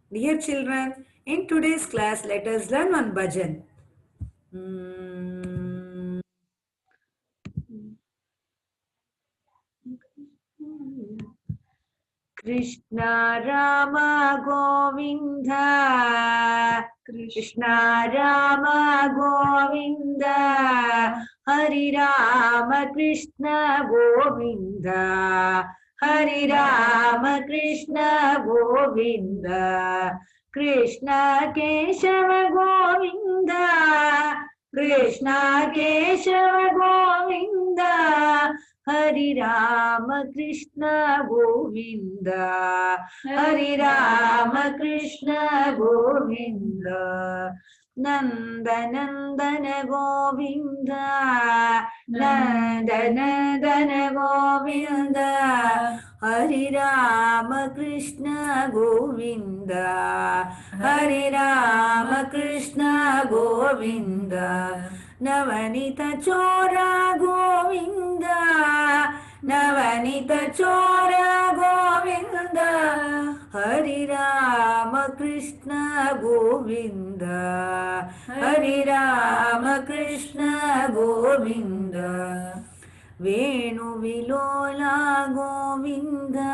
Dear children, in today's class, let us learn one bhajan. Hmm. Krishna Rama Govinda, Krishna Rama Govinda, Hari Rama Krishna Govinda, Hari Rama Krishna Govinda, Krishna Keshava Govinda, Krishna Keshava Govinda, Hari Rama Krishna Govinda, Hari Rama Krishna Govinda, Nanda Nandana Govinda, Nanda Nandana Govinda, Hari Rama Krishna Govinda, Hari Rama Krishna Govinda, Navanita Chora Govinda, Navanita Chora Govinda, Hari Rama Krishna Govinda, Hari Rama Krishna Govinda, Venu Vilola Govinda,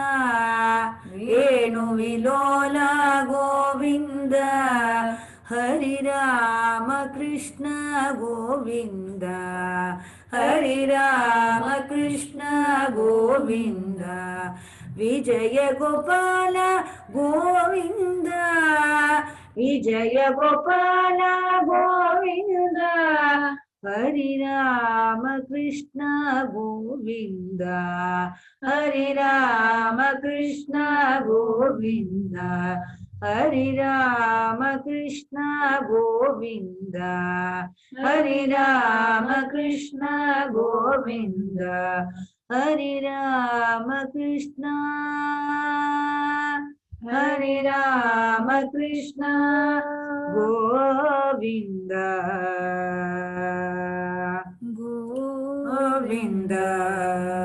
Venu Vilola Govinda, Hari Rama Krishna Govinda, Hari Rama Krishna Govinda, Vijaya Gopala Govinda, Vijaya Gopala Govinda, Hari Rama Krishna Govinda, Hari Rama Krishna Govinda, Hari Rama Krishna Govinda, Hari Rama Krishna Govinda, Hari Rama Krishna, Hari Rama Krishna Govinda, Govinda.